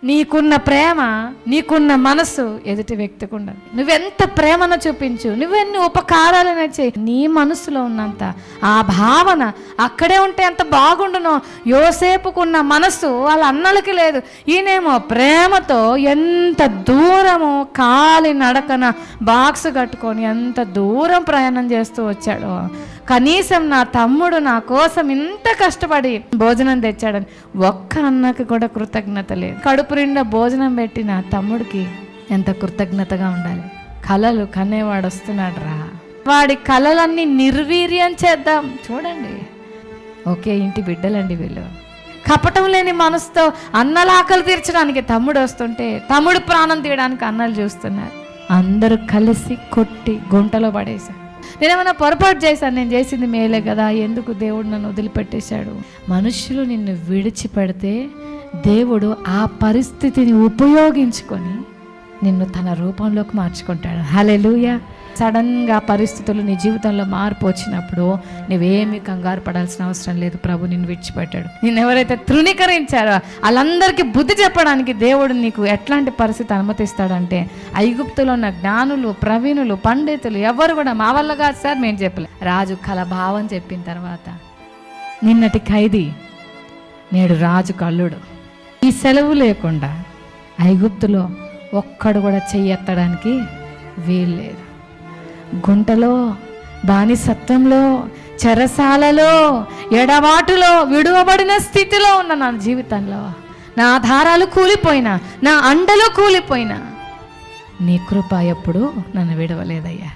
నీకున్న ప్రేమ, నీకున్న మనసు ఎదుటి వ్యక్తికి ఉండదు. నువ్వెంత ప్రేమను చూపించు, నువ్వెన్ని ఉపకారాలనే చేయి, నీ మనసులో ఉన్నంత ఆ భావన అక్కడే ఉంటే ఎంత బాగుండునో. యోసేపుకున్న మనసు వాళ్ళ అన్నలకి లేదు. ఈయనేమో ప్రేమతో ఎంత దూరము కాలి నడకన బాక్స్ కట్టుకొని ఎంత దూరం ప్రయాణం చేస్తూ వచ్చాడో. కనీసం నా తమ్ముడు నా కోసం ఇంత కష్టపడి భోజనం తెచ్చాడని ఒక్క అన్నకి కూడా కృతజ్ఞత లేదు. కడుపు నిండా భోజనం పెట్టిన తమ్ముడికి ఎంత కృతజ్ఞతగా ఉండాలి. కలలు కనేవాడు వస్తున్నాడు రా, వాడి కలలన్నీ నిర్వీర్యం చేద్దాం. చూడండి, ఒకే ఇంటి బిడ్డలండి వీళ్ళు. కపటం లేని మనసుతో అన్నల ఆకలి తీర్చడానికి తమ్ముడు వస్తుంటే తమ్ముడు ప్రాణం తీయడానికి అన్నలు చూస్తున్నారు. అందరూ కలిసి కొట్టి గుంటలో పడేశారు. నేనేమన్నా పొరపాటు చేశాను, నేను చేసింది మేలే కదా, ఎందుకు దేవుడు నన్ను వదిలిపెట్టేశాడు? మనుషులు నిన్ను విడిచిపెడితే దేవుడు ఆ పరిస్థితిని ఉపయోగించుకొని నిన్ను తన రూపంలోకి మార్చుకుంటాడు. హల్లెలూయా. సడన్గా పరిస్థితులు నీ జీవితంలో మార్పు వచ్చినప్పుడు నువ్వేమీ కంగారు పడాల్సిన అవసరం లేదు. ప్రభు నిన్ను విడిచిపెట్టాడు. నిన్ను ఎవరైతే తృణీకరించారో వాళ్ళందరికీ బుద్ధి చెప్పడానికి దేవుడు నీకు ఎట్లాంటి పరిస్థితి అనుమతిస్తాడంటే, ఐగుప్తులో ఉన్న జ్ఞానులు, ప్రవీణులు, పండితులు ఎవరు కూడా మా వల్ల కాదు సార్ మేము చెప్పలే. రాజు కలభావం చెప్పిన తర్వాత నిన్నటి ఖైదీ నేడు రాజు కల్లుడు. ఈ సెలవు లేకుండా ఐగుప్తులో ఒక్కడు కూడా చెయ్యెత్తడానికి వీల్లేదు. గుంటలో, బానిసత్వంలో, చెరసాలలో, ఎడబాటులో, విడువబడిన స్థితిలో ఉన్న నా జీవితంలో నా ఆధారాలు కూలిపోయినా, నా అండలు కూలిపోయినా నీ కృప ఎప్పుడు నన్ను విడవలేదయ్యా.